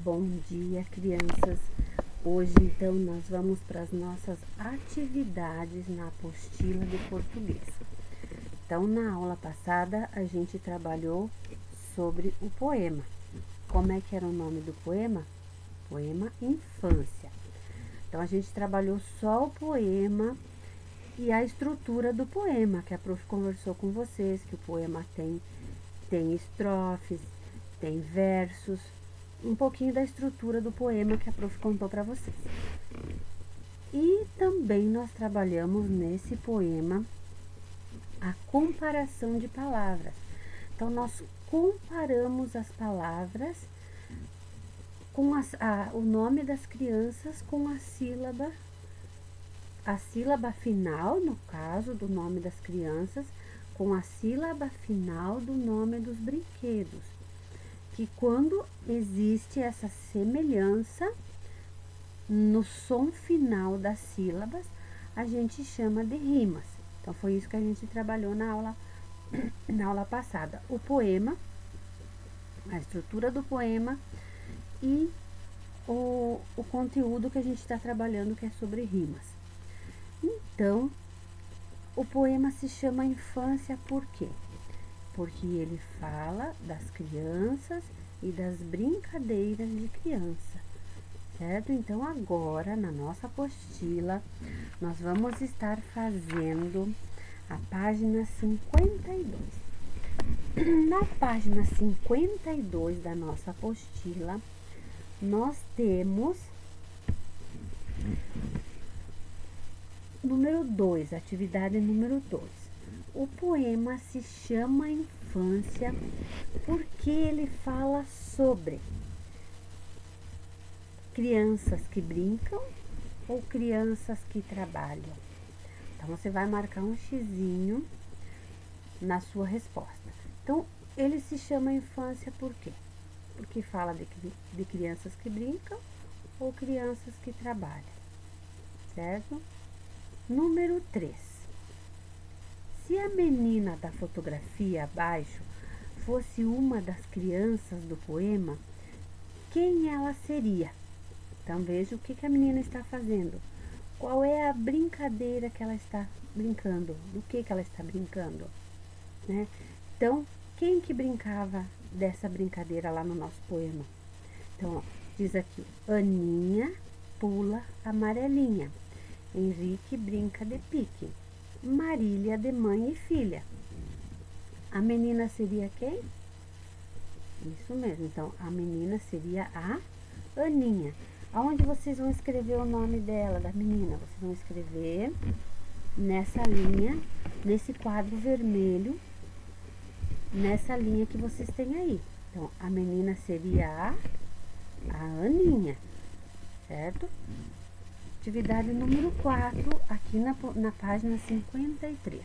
Bom dia, crianças! Hoje, então, nós vamos para as nossas atividades na apostila de português. Então, na aula passada, a gente trabalhou sobre o poema. Como é que era o nome do poema? Poema Infância. Então, a gente trabalhou só o poema e a estrutura do poema, que a prof conversou com vocês, que o poema tem estrofes, tem versos, um pouquinho da estrutura do poema que a prof contou para vocês. E também nós trabalhamos nesse poema a comparação de palavras. Então, nós comparamos as palavras com o nome das crianças com a sílaba final, no caso do nome das crianças, com a sílaba final do nome dos brinquedos. Que quando existe essa semelhança no som final das sílabas, a gente chama de rimas. Então, foi isso que a gente trabalhou na aula passada. O poema, a estrutura do poema e o conteúdo que a gente está trabalhando, que é sobre rimas. Então, o poema se chama Infância por quê? Porque ele fala das crianças e das brincadeiras de criança, certo? Então, agora, na nossa apostila, nós vamos estar fazendo a página 52. Na página 52 da nossa apostila, nós temos número 2, atividade número 2. O poema se chama Infância porque ele fala sobre crianças que brincam ou crianças que trabalham. Então, você vai marcar um xizinho na sua resposta. Então, ele se chama Infância por quê? Porque fala de crianças que brincam ou crianças que trabalham, certo? Número 3. Se a menina da fotografia abaixo fosse uma das crianças do poema, quem ela seria? Então, veja o que a menina está fazendo. Qual é a brincadeira que ela está brincando? Do que ela está brincando? Né? Então, quem que brincava dessa brincadeira lá no nosso poema? Então, ó, diz aqui, Aninha pula amarelinha. Henrique brinca de pique. Marília de mãe e filha. A menina seria quem? Isso mesmo. Então, a menina seria a Aninha. Aonde vocês vão escrever o nome dela, da menina? Vocês vão escrever nessa linha, nesse quadro vermelho, nessa linha que vocês têm aí. Então, a menina seria a Aninha, certo? Atividade número 4, aqui na página 53.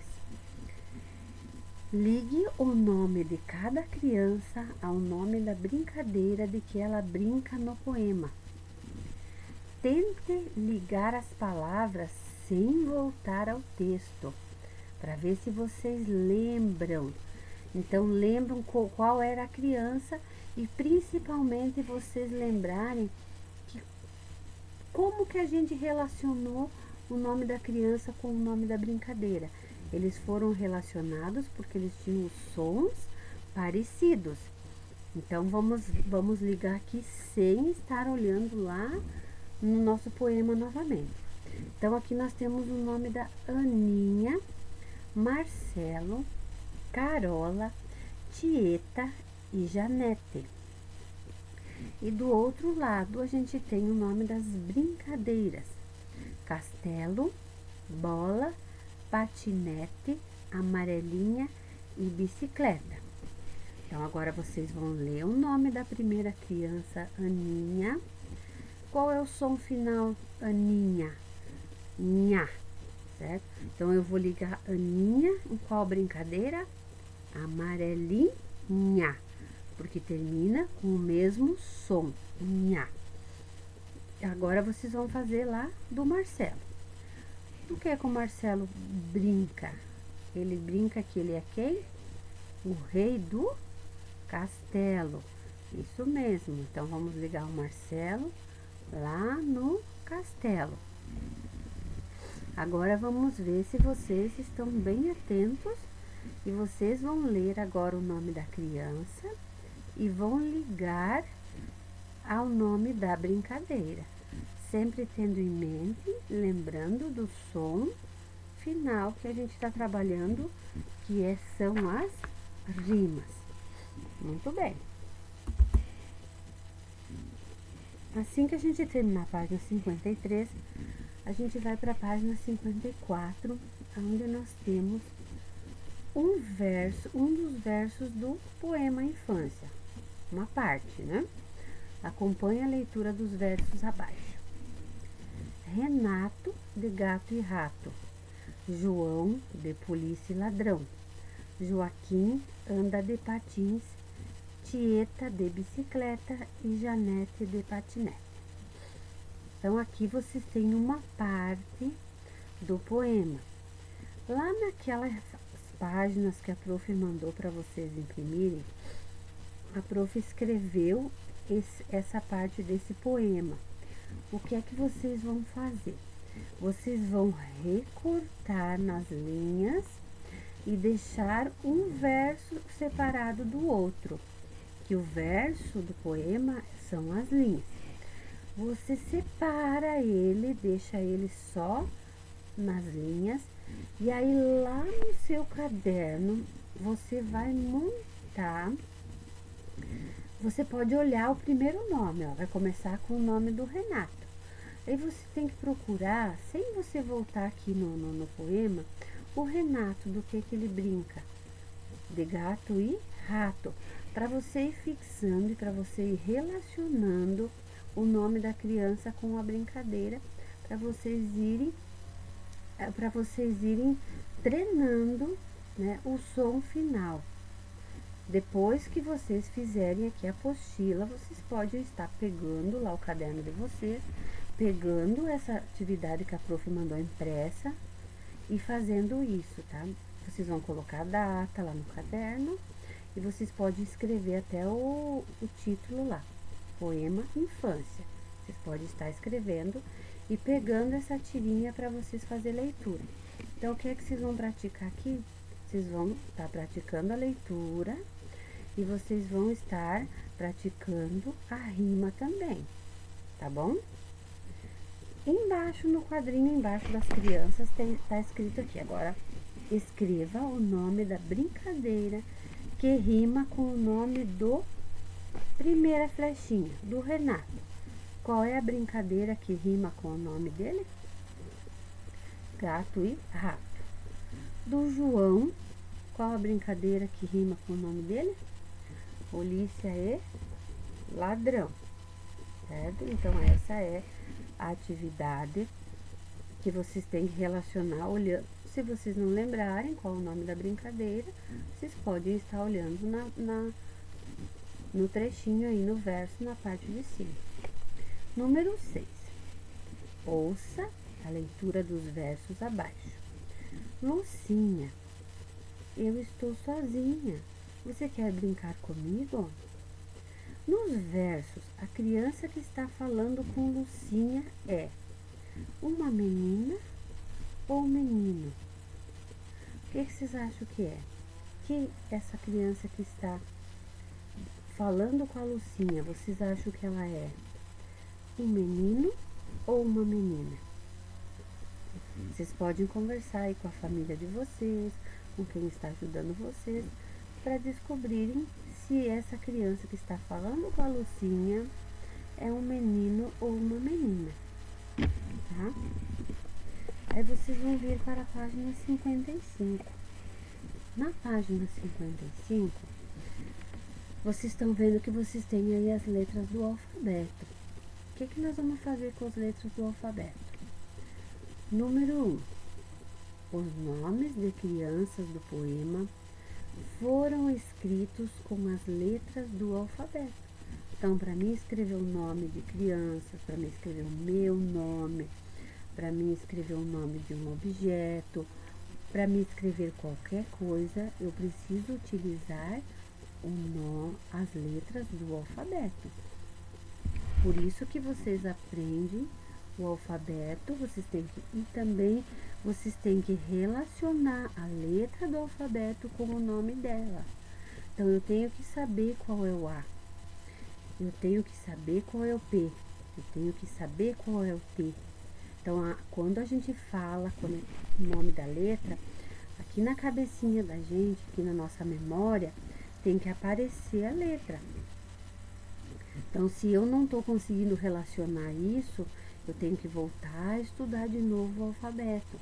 Ligue o nome de cada criança ao nome da brincadeira de que ela brinca no poema. Tente ligar as palavras sem voltar ao texto, para ver se vocês lembram. Então, lembram qual era a criança e principalmente vocês lembrarem como que a gente relacionou o nome da criança com o nome da brincadeira. Eles foram relacionados porque eles tinham sons parecidos. Então, vamos ligar aqui sem estar olhando lá no nosso poema novamente. Então, aqui nós temos o nome da Aninha, Marcelo, Carola, Tieta e Janete. E do outro lado, a gente tem o nome das brincadeiras. Castelo, bola, patinete, amarelinha e bicicleta. Então, agora vocês vão ler o nome da primeira criança, Aninha. Qual é o som final, Aninha? Nha, certo? Então, eu vou ligar Aninha em qual brincadeira? Amarelinha, porque termina com o mesmo som, nha. Agora, vocês vão fazer lá do Marcelo. O que é que o Marcelo brinca? Ele brinca que ele é quem? O rei do castelo. Isso mesmo. Então, vamos ligar o Marcelo lá no castelo. Agora, vamos ver se vocês estão bem atentos e vocês vão ler agora o nome da criança e vão ligar ao nome da brincadeira, sempre tendo em mente, lembrando do som final que a gente está trabalhando, que são as rimas. Muito bem. Assim que a gente terminar a página 53, a gente vai para a página 54, onde nós temos um dos versos do poema Infância. Uma parte, né? Acompanhe a leitura dos versos abaixo. Renato, de gato e rato. João, de polícia e ladrão. Joaquim, anda de patins. Tieta, de bicicleta. E Janete, de patinete. Então, aqui vocês têm uma parte do poema. Lá naquelas páginas que a prof mandou para vocês imprimirem, a prof escreveu essa parte desse poema. O que é que vocês vão fazer? Vocês vão recortar nas linhas e deixar um verso separado do outro, que o verso do poema são as linhas. Você separa ele, deixa ele só nas linhas, e aí lá no seu caderno você vai montar. Você pode olhar o primeiro nome, ó, vai começar com o nome do Renato. Aí você tem que procurar, sem você voltar aqui no poema, o Renato, do que ele brinca, de gato e rato, para você ir fixando e para você ir relacionando o nome da criança com a brincadeira, para vocês irem treinando, né, o som final. Depois que vocês fizerem aqui a apostila, vocês podem estar pegando lá o caderno de vocês, pegando essa atividade que a prof mandou impressa e fazendo isso, tá? Vocês vão colocar a data lá no caderno e vocês podem escrever até o título lá, Poema Infância. Vocês podem estar escrevendo e pegando essa tirinha para vocês fazer leitura. Então, o que é que vocês vão praticar aqui? Vocês vão estar praticando a leitura e vocês vão estar praticando a rima também, tá bom? Embaixo, no quadrinho embaixo das crianças, tá escrito aqui, agora escreva o nome da brincadeira que rima com o nome do primeira flechinha, do Renato. Qual é a brincadeira que rima com o nome dele? Gato e rato. Do João, qual a brincadeira que rima com o nome dele? Polícia e ladrão, certo? Então, essa é a atividade que vocês têm que relacionar olhando. Se vocês não lembrarem qual é o nome da brincadeira, vocês podem estar olhando no trechinho aí, no verso, na parte de cima. Número 6. Ouça a leitura dos versos abaixo. Lucinha, eu estou sozinha. Você quer brincar comigo? Nos versos, a criança que está falando com Lucinha é uma menina ou menino? O que vocês acham que é? Que essa criança que está falando com a Lucinha, vocês acham que ela é um menino ou uma menina? Vocês podem conversar aí com a família de vocês, com quem está ajudando vocês, para descobrirem se essa criança que está falando com a Lucinha é um menino ou uma menina, tá? Aí vocês vão vir para a página 55. Na página 55, vocês estão vendo que vocês têm aí as letras do alfabeto. O que nós vamos fazer com as letras do alfabeto? Número 1. Os nomes de crianças do poema foram escritos com as letras do alfabeto. Então, para mim escrever o nome de crianças, para mim escrever o meu nome, para mim escrever o nome de um objeto, para mim escrever qualquer coisa, eu preciso utilizar as letras do alfabeto. Por isso que vocês aprendem o alfabeto, e também vocês têm que relacionar a letra do alfabeto com o nome dela. Então, eu tenho que saber qual é o A, eu tenho que saber qual é o P, eu tenho que saber qual é o T. Então, quando a gente fala o nome da letra, aqui na cabecinha da gente, aqui na nossa memória, tem que aparecer a letra. Então, se eu não estou conseguindo relacionar isso, eu tenho que voltar a estudar de novo o alfabeto.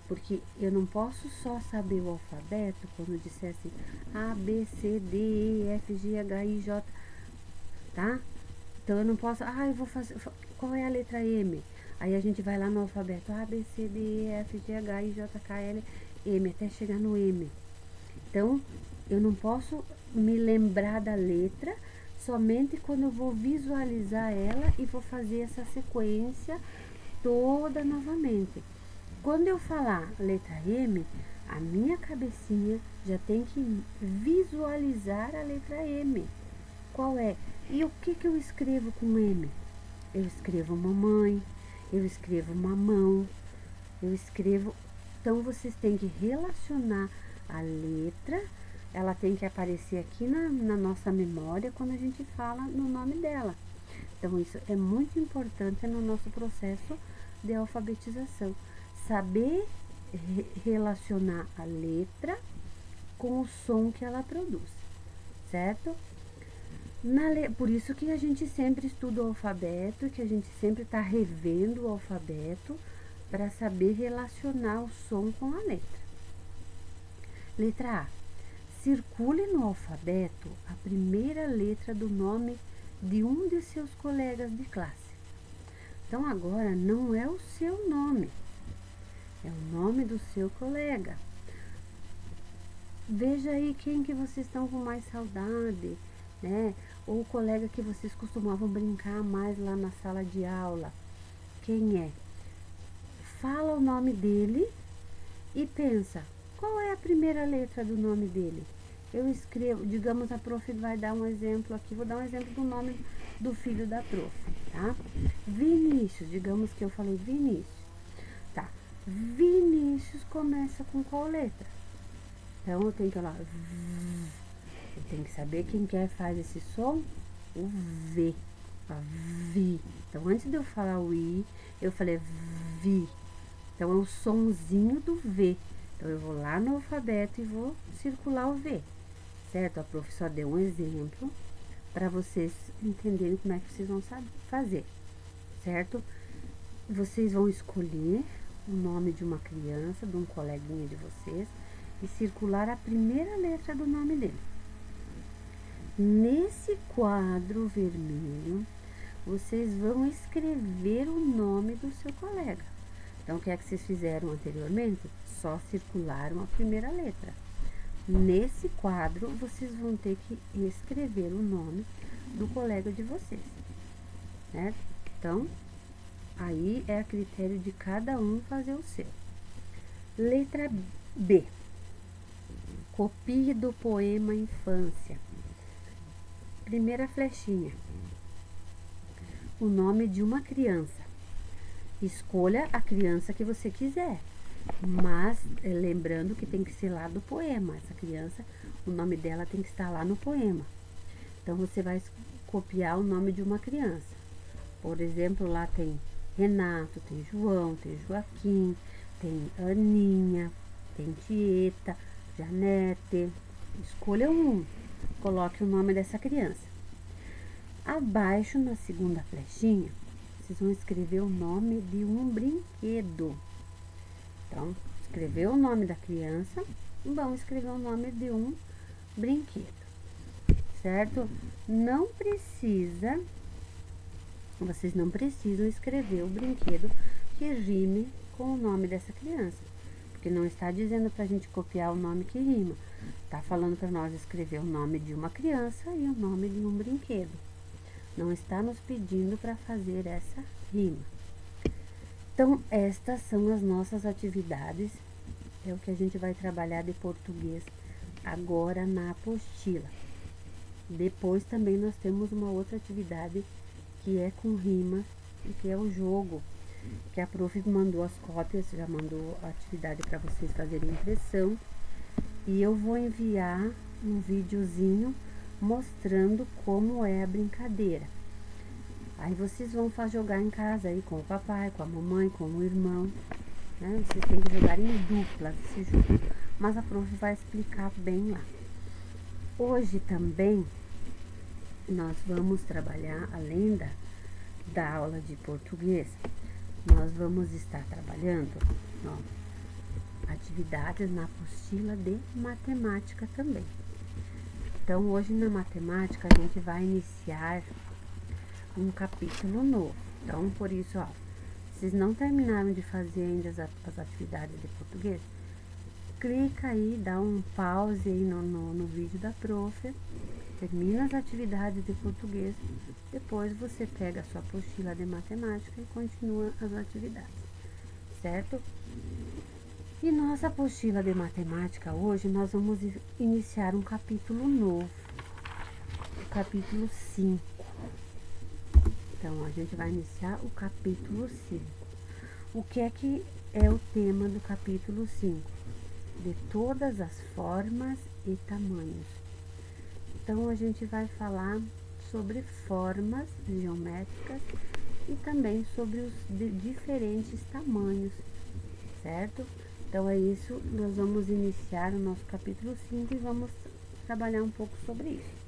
Porque eu não posso só saber o alfabeto quando eu disser assim, A, B, C, D, E, F, G, H, I, J, tá? Então, eu não posso, eu vou fazer, qual é a letra M? Aí a gente vai lá no alfabeto, A, B, C, D, E, F, G, H, I, J, K, L, M, até chegar no M. Então, eu não posso me lembrar da letra somente quando eu vou visualizar ela e vou fazer essa sequência toda novamente. Quando eu falar letra M, a minha cabecinha já tem que visualizar a letra M. Qual é? E o que eu escrevo com M? Eu escrevo mamãe, eu escrevo mamão, eu escrevo... Então, vocês têm que relacionar a letra, ela tem que aparecer aqui na nossa memória quando a gente fala no nome dela. Então, isso é muito importante no nosso processo de alfabetização. Saber relacionar a letra com o som que ela produz, certo? Por isso que a gente sempre estuda o alfabeto, que a gente sempre está revendo o alfabeto para saber relacionar o som com a letra. Letra A. Circule no alfabeto a primeira letra do nome de um de seus colegas de classe. Então, agora não é o seu nome, é o nome do seu colega. Veja aí quem que vocês estão com mais saudade, né? Ou o colega que vocês costumavam brincar mais lá na sala de aula. Quem é? Fala o nome dele e pensa, qual é a primeira letra do nome dele? Eu escrevo, digamos, a prof vai dar um exemplo aqui, vou dar um exemplo do nome do filho da prof, tá? Vinícius, digamos que eu falei Vinícius. Tá, Vinícius começa com qual letra? Então, eu tenho que falar, eu tenho que saber quem faz esse som, o V, a Vi. Então, antes de eu falar o I, eu falei Vi. Então, é o sonzinho do V. Então, eu vou lá no alfabeto e vou circular o V, certo? A prof só deu um exemplo para vocês entenderem como é que vocês vão fazer, certo? Vocês vão escolher o nome de uma criança, de um coleguinha de vocês, e circular a primeira letra do nome dele. Nesse quadro vermelho, vocês vão escrever o nome do seu colega. Então, o que é que vocês fizeram anteriormente? Só circularam a primeira letra. Nesse quadro, vocês vão ter que escrever o nome do colega de vocês, certo? Então, aí é a critério de cada um fazer o seu. Letra B. Copie do poema Infância. Primeira flechinha. O nome de uma criança. Escolha a criança que você quiser, mas lembrando que tem que ser lá do poema. Essa criança, o nome dela tem que estar lá no poema. Então, você vai copiar o nome de uma criança. Por exemplo, lá tem Renato, tem João, tem Joaquim, tem Aninha, tem Tieta, Janete. Escolha um, coloque o nome dessa criança. Abaixo, na segunda flechinha, vocês vão escrever o nome de um brinquedo. Então, escreveu o nome da criança, vão escrever o nome de um brinquedo, certo? Vocês não precisam escrever o brinquedo que rime com o nome dessa criança, porque não está dizendo para a gente copiar o nome que rima, está falando para nós escrever o nome de uma criança e o nome de um brinquedo. Não está nos pedindo para fazer essa rima. Então, estas são as nossas atividades, é o que a gente vai trabalhar de português agora na apostila. Depois também nós temos uma outra atividade que é com rimas e que é o jogo, que a prof mandou as cópias, já mandou a atividade para vocês fazerem impressão, e eu vou enviar um videozinho mostrando como é a brincadeira. Aí vocês vão jogar em casa aí com o papai, com a mamãe, com o irmão, né? Vocês têm que jogar em duplas esse jogo, mas a prof vai explicar bem lá. Hoje também nós vamos trabalhar, além da aula de português, nós vamos estar trabalhando atividades na apostila de matemática também. Então, hoje na matemática a gente vai iniciar um capítulo novo. Então, por isso, vocês não terminaram de fazer ainda as atividades de português, clica aí, dá um pause aí no vídeo da prof, termina as atividades de português, depois você pega a sua apostila de matemática e continua as atividades, certo? E nossa apostila de matemática hoje nós vamos iniciar um capítulo novo, o capítulo 5. Então, a gente vai iniciar o capítulo 5. O que é o tema do capítulo 5? De todas as formas e tamanhos. Então, a gente vai falar sobre formas geométricas e também sobre os diferentes tamanhos, certo? Então, é isso, nós vamos iniciar o nosso capítulo 5 e vamos trabalhar um pouco sobre isso.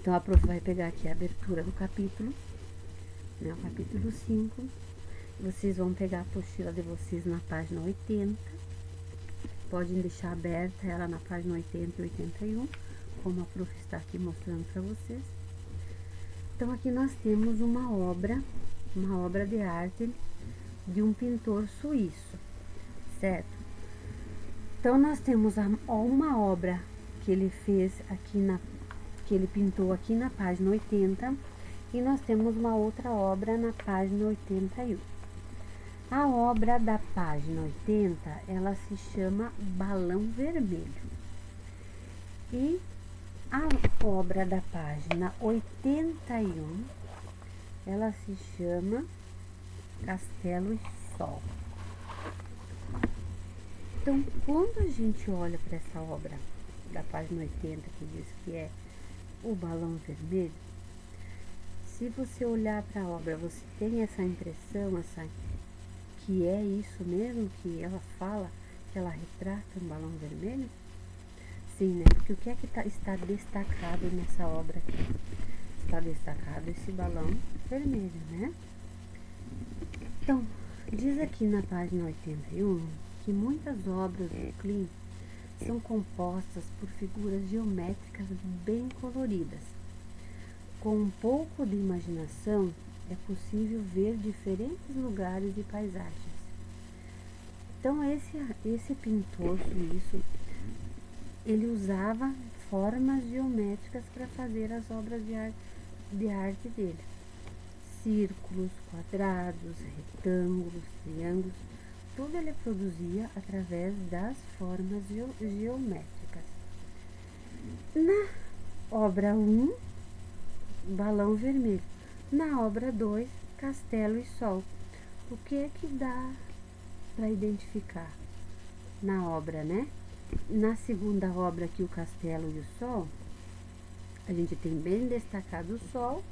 Então, a prof vai pegar aqui a abertura do capítulo, né, o capítulo 5. Vocês vão pegar a apostila de vocês na página 80. Podem deixar aberta ela na página 80 e 81, como a prof está aqui mostrando para vocês. Então, aqui nós temos uma obra de arte de um pintor suíço, certo? Então, nós temos uma obra que ele fez aqui que ele pintou aqui na página 80, e nós temos uma outra obra na página 81. A obra da página 80, ela se chama Balão Vermelho. E a obra da página 81, ela se chama Castelo e Sol. Então, quando a gente olha para essa obra da página 80, que diz que é o balão vermelho, se você olhar para a obra, você tem essa impressão, que é isso mesmo que ela fala, que ela retrata um balão vermelho? Sim, né? Porque o que está destacado nessa obra aqui? Está destacado esse balão vermelho, né? Então, diz aqui na página 81 que muitas obras do Klee são compostas por figuras geométricas bem coloridas. Com um pouco de imaginação, é possível ver diferentes lugares e paisagens. Então, esse pintor suíço, ele usava formas geométricas para fazer as obras de arte dele. Círculos, quadrados, retângulos, triângulos, tudo ele produzia através das formas geométricas. Na obra 1, Balão Vermelho. Na obra 2, Castelo e Sol. O que é que dá para identificar na obra, né? Na segunda obra aqui, o Castelo e o Sol, a gente tem bem destacado o Sol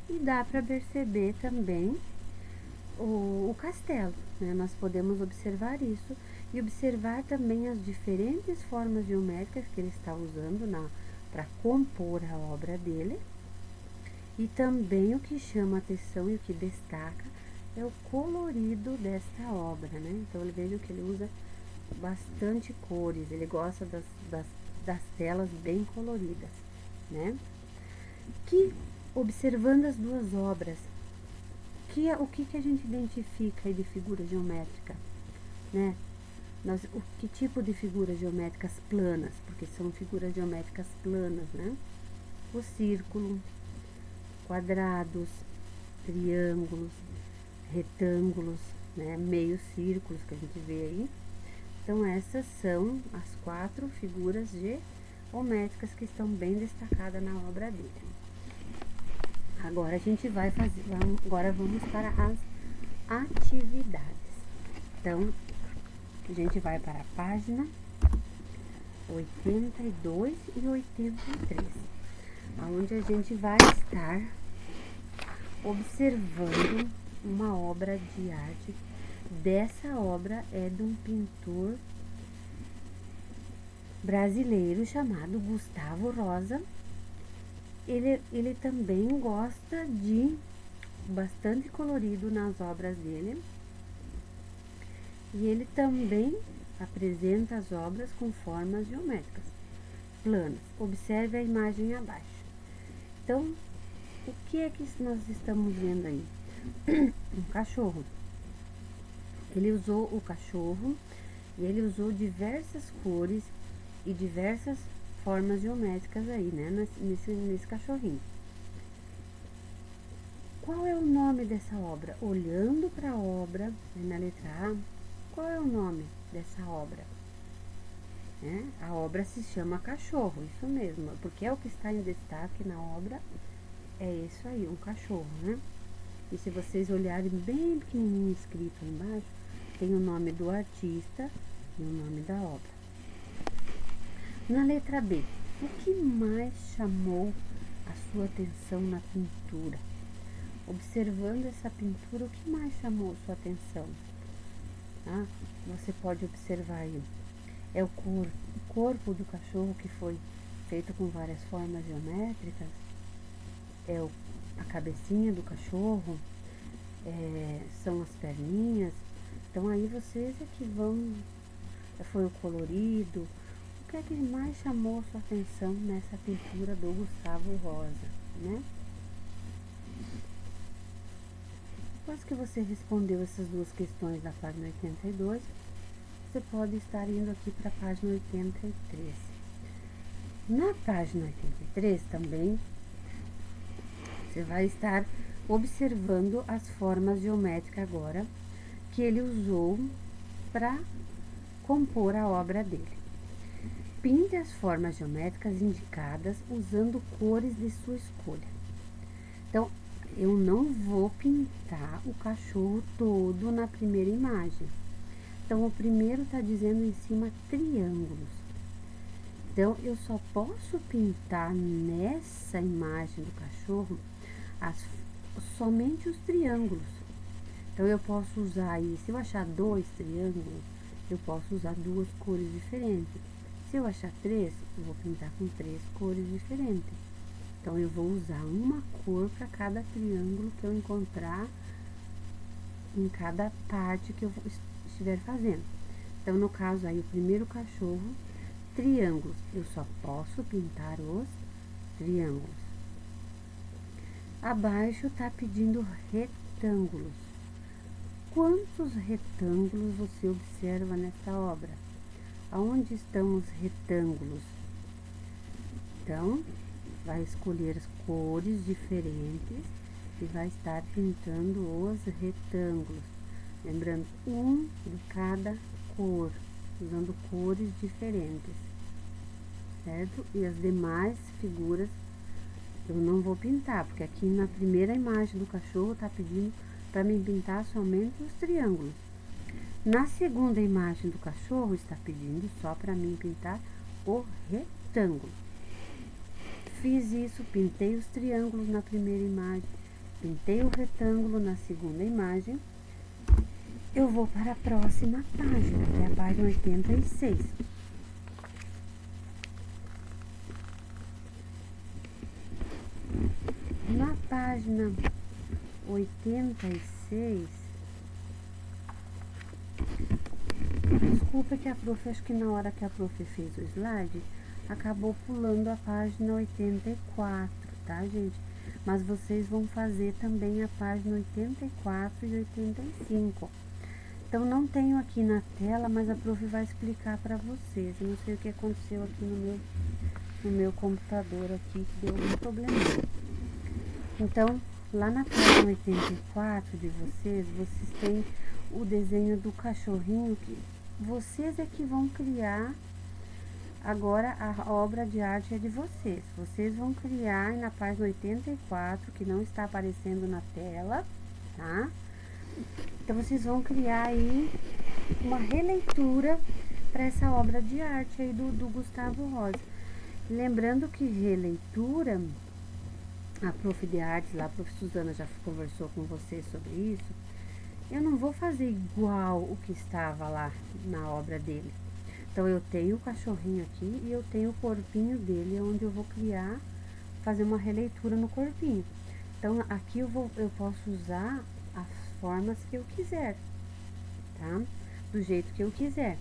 e dá para perceber também o castelo, né? Nós podemos observar isso e observar também as diferentes formas geométricas que ele está usando para compor a obra dele. E também o que chama atenção e o que destaca é o colorido desta obra, né? Então, veja que ele usa bastante cores, ele gosta das telas bem coloridas, né? Que, observando as duas obras, o que a gente identifica aí de figura geométrica, né? Que tipo de figuras geométricas planas, porque são figuras geométricas planas, né? O círculo, quadrados, triângulos, retângulos, né? Meios círculos que a gente vê aí. Então, essas são as 4 figuras geométricas que estão bem destacadas na obra dele. Agora a gente vai fazer, agora vamos para as atividades. Então, a gente vai para a página 82 e 83, onde a gente vai estar observando uma obra de arte. Dessa obra é de um pintor brasileiro chamado Gustavo Rosa. Ele também gosta de bastante colorido nas obras dele, e ele também apresenta as obras com formas geométricas planas. Observe a imagem abaixo. Então, o que é que nós estamos vendo aí? Um cachorro. Ele usou o cachorro e ele usou diversas cores e diversas formas geométricas aí, né, nesse cachorrinho. Qual é o nome dessa obra? Olhando para a obra, na letra A, qual é o nome dessa obra? A obra se chama Cachorro, isso mesmo, porque é o que está em destaque na obra, é isso aí, um cachorro, né? E se vocês olharem bem pequenininho escrito aí embaixo, tem o nome do artista e o nome da obra. Na letra B, o que mais chamou a sua atenção na pintura? Observando essa pintura, o que mais chamou sua atenção? Você pode observar aí. É o corpo do cachorro, que foi feito com várias formas geométricas. É a cabecinha do cachorro. São as perninhas. Então aí vocês é que vão. Foi o colorido. O que é que mais chamou sua atenção nessa pintura do Gustavo Rosa, né? Depois que você respondeu essas duas questões da página 82, você pode estar indo aqui para a página 83. Na página 83 também, você vai estar observando as formas geométricas agora que ele usou para compor a obra dele. Pinte as formas geométricas indicadas usando cores de sua escolha. Então, eu não vou pintar o cachorro todo na primeira imagem. Então, o primeiro está dizendo em cima triângulos. Então, eu só posso pintar nessa imagem do cachorro somente os triângulos. Então, eu posso usar aí, se eu achar 2 triângulos, eu posso usar 2 cores diferentes. Se eu achar 3, eu vou pintar com 3 cores diferentes. Então, eu vou usar uma cor para cada triângulo que eu encontrar em cada parte que eu estiver fazendo. Então, no caso aí, o primeiro cachorro, triângulos. Eu só posso pintar os triângulos. Abaixo está pedindo retângulos. Quantos retângulos você observa nessa obra? Aonde estão os retângulos? Então, vai escolher as cores diferentes e vai estar pintando os retângulos. Lembrando, um de cada cor, usando cores diferentes, certo? E as demais figuras eu não vou pintar, porque aqui na primeira imagem do cachorro está pedindo para mim pintar somente os triângulos. Na segunda imagem do cachorro está pedindo só para mim pintar o retângulo. Fiz isso, pintei os triângulos na primeira imagem, pintei o retângulo na segunda imagem. Eu vou para a próxima página, que é a página 86. Na página 86, desculpa que a prof, acho que na hora que a prof fez o slide, acabou pulando a página 84, tá, gente? Mas vocês vão fazer também a página 84 e 85. Então, não tenho aqui na tela, mas a prof vai explicar para vocês. Eu não sei o que aconteceu aqui no meu computador aqui, que deu algum problema. Então, lá na página 84 de vocês têm o desenho do cachorrinho, que vocês é que vão criar Agora a obra de arte é de vocês. Vocês vão criar na página 84, que não está aparecendo na tela, tá? Então vocês vão criar aí uma releitura para essa obra de arte aí do Gustavo Rosa. Lembrando que releitura, a prof de artes lá, a prof Suzana já conversou com vocês sobre isso. Eu não vou fazer igual o que estava lá na obra dele. Então eu tenho o cachorrinho aqui e eu tenho o corpinho dele, onde eu vou criar, fazer uma releitura no corpinho. Então aqui eu posso usar as formas que eu quiser, tá? Do jeito que eu quiser.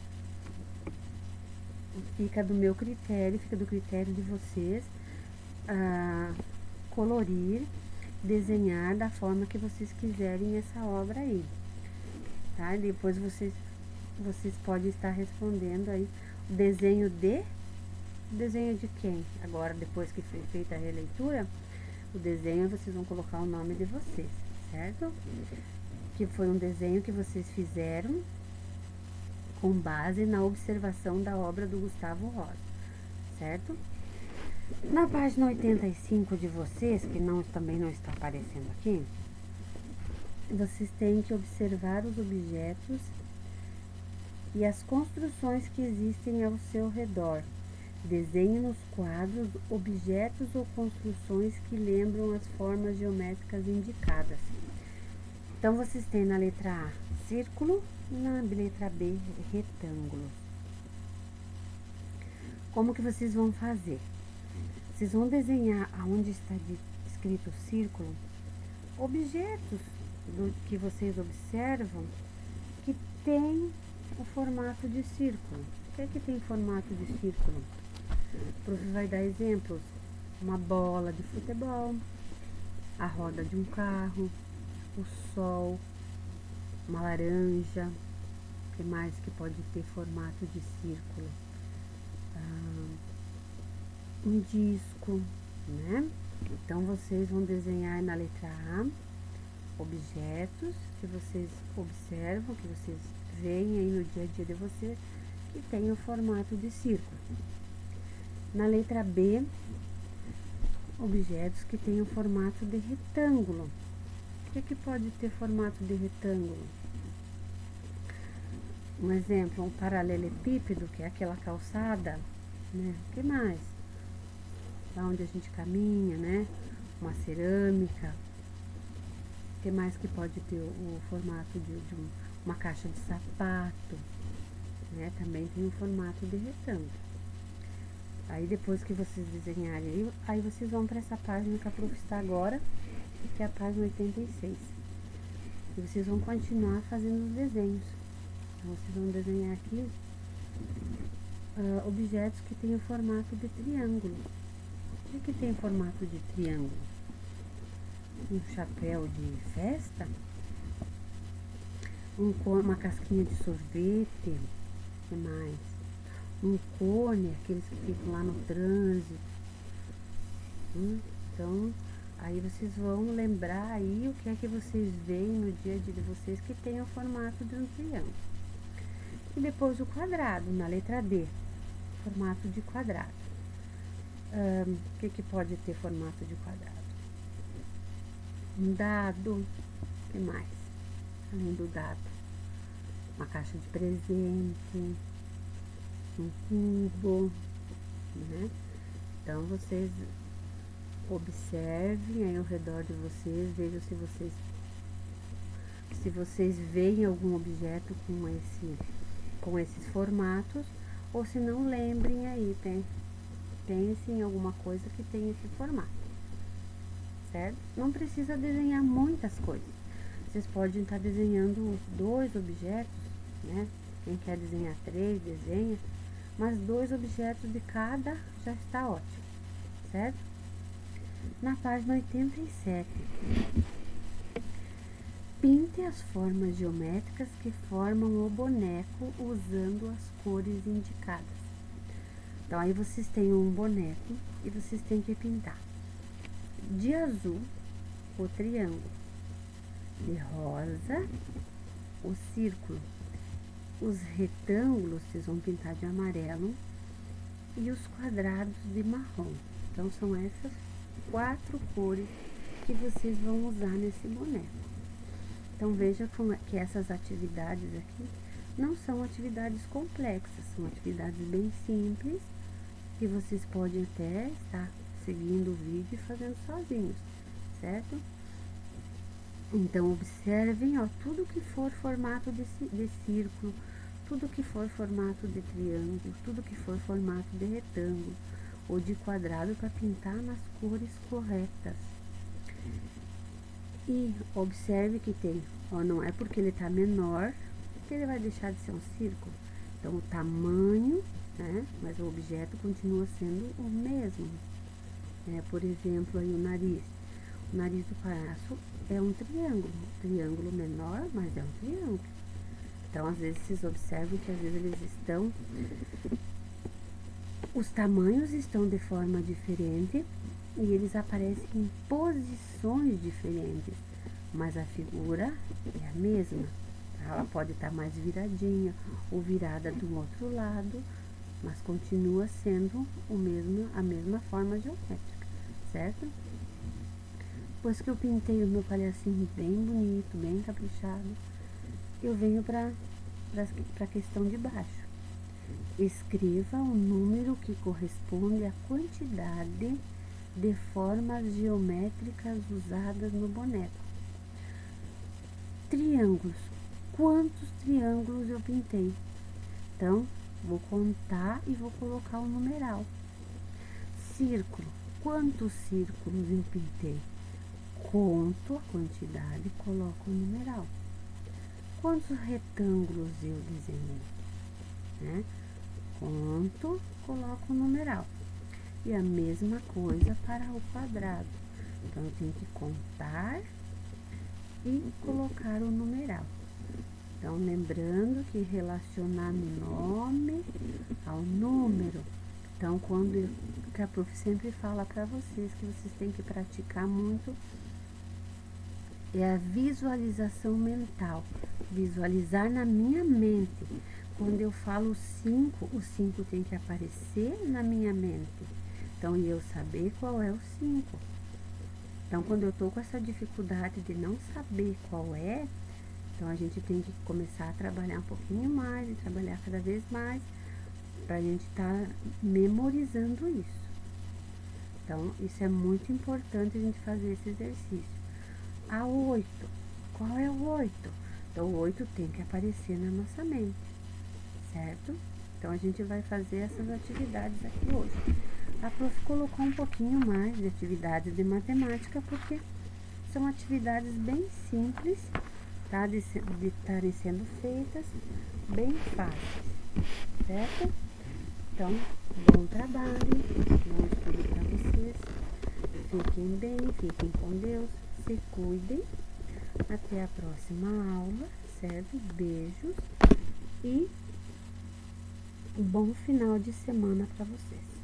Fica do meu critério, fica do critério de vocês colorir, desenhar da forma que vocês quiserem essa obra aí, tá? Depois vocês podem estar respondendo aí o desenho de quem? Agora, depois que foi feita a releitura, o desenho vocês vão colocar o nome de vocês, certo? Que foi um desenho que vocês fizeram com base na observação da obra do Gustavo Rosa, certo? Na página 85 de vocês, que também não está aparecendo aqui, vocês têm que observar os objetos e as construções que existem ao seu redor. Desenhe nos quadros objetos ou construções que lembram as formas geométricas indicadas. Então, vocês têm na letra A, círculo, e na letra B, retângulo. Como que vocês vão fazer? Vocês vão desenhar aonde está escrito círculo, objetos que vocês observam que tem o formato de círculo. O que é que tem formato de círculo? O prof vai dar exemplos: uma bola de futebol, a roda de um carro, o sol, uma laranja. O que mais que pode ter formato de círculo? Um disco, né? Então vocês vão desenhar na letra A objetos que vocês observam, que vocês veem aí no dia a dia de vocês, que tem o formato de círculo. Na letra B, objetos que têm o formato de retângulo. O que pode ter formato de retângulo? Um exemplo, um paralelepípedo, que é aquela calçada, né? O que mais? Lá onde a gente caminha, né? Uma cerâmica. O que mais que pode ter o formato de uma caixa de sapato, né? Também tem o formato de retângulo. Aí depois que vocês desenharem, aí vocês vão para essa página que a prof está agora, que é a página 86. E vocês vão continuar fazendo os desenhos. Então, vocês vão desenhar aqui objetos que têm o formato de triângulo. O que tem formato de triângulo? Um chapéu de festa? Uma casquinha de sorvete? O que mais? Um cone, aqueles que ficam lá no trânsito. Então, aí vocês vão lembrar aí o que é que vocês veem no dia a dia de vocês que tem o formato de um triângulo. E depois o quadrado, na letra D, formato de quadrado. O que pode ter formato de quadrado? Um dado. O que mais? Além do dado, uma caixa de presente, um cubo, né? Então vocês observem aí ao redor de vocês, vejam se vocês veem algum objeto com esses formatos, ou se não, lembrem aí, pensem em alguma coisa que tem esse formato, certo? Não precisa desenhar muitas coisas. Vocês podem estar desenhando 2 objetos, né? Quem quer desenhar 3, desenha, mas 2 objetos de cada já está ótimo, certo? Na página 87, pinte as formas geométricas que formam o boneco usando as cores indicadas. Então, aí vocês têm um boneco e vocês têm que pintar de azul o triângulo, de rosa o círculo. Os retângulos vocês vão pintar de amarelo e os quadrados de marrom. Então, são essas 4 cores que vocês vão usar nesse boneco. Então, veja que essas atividades aqui não são atividades complexas, são atividades bem simples, que vocês podem até estar seguindo o vídeo e fazendo sozinhos, certo? Então, observem, ó, tudo que for formato de círculo, tudo que for formato de triângulo, tudo que for formato de retângulo ou de quadrado, para pintar nas cores corretas. E observe que tem, ó, não é porque ele tá menor que ele vai deixar de ser um círculo. Então, o tamanho, né, mas o objeto continua sendo o mesmo. Por exemplo, aí o nariz. O nariz do palhaço é um triângulo menor, mas é um triângulo. Então, às vezes, vocês observam que às vezes eles estão, os tamanhos estão de forma diferente e eles aparecem em posições diferentes, mas a figura é a mesma. Ela pode estar mais viradinha ou virada do outro lado, mas continua sendo a mesma forma geométrica, certo? Depois que eu pintei o meu palhacinho bem bonito, bem caprichado, eu venho para a questão de baixo. Escreva o número que corresponde à quantidade de formas geométricas usadas no boneco. Triângulos. Quantos triângulos eu pintei? Então, vou contar e vou colocar o numeral. Círculo. Quantos círculos eu pintei? Conto a quantidade e coloco o numeral. Quantos retângulos eu desenhei? Né? Conto, coloco o numeral. E a mesma coisa para o quadrado. Então, eu tenho que contar e colocar o numeral. Então, lembrando que relacionar nome ao número. Então, que a prof sempre fala para vocês que vocês têm que praticar muito é a visualização mental. Visualizar na minha mente. Quando eu falo 5, o 5 tem que aparecer na minha mente. Então, e eu saber qual é o 5. Então, quando eu tô com essa dificuldade de não saber qual é, então a gente tem que começar a trabalhar um pouquinho mais e trabalhar cada vez mais para a gente estar memorizando isso. Então, isso é muito importante a gente fazer esse exercício. A 8. Qual é o 8? Então, o 8 tem que aparecer na nossa mente, certo? Então, a gente vai fazer essas atividades aqui hoje. A prof colocou um pouquinho mais de atividades de matemática, porque são atividades bem simples, tá? De estarem sendo feitas, bem fáceis, certo? Então, bom trabalho, bom estudo para vocês. Fiquem bem, fiquem com Deus, se cuidem. Até a próxima aula, certo? Beijos e um bom final de semana para vocês.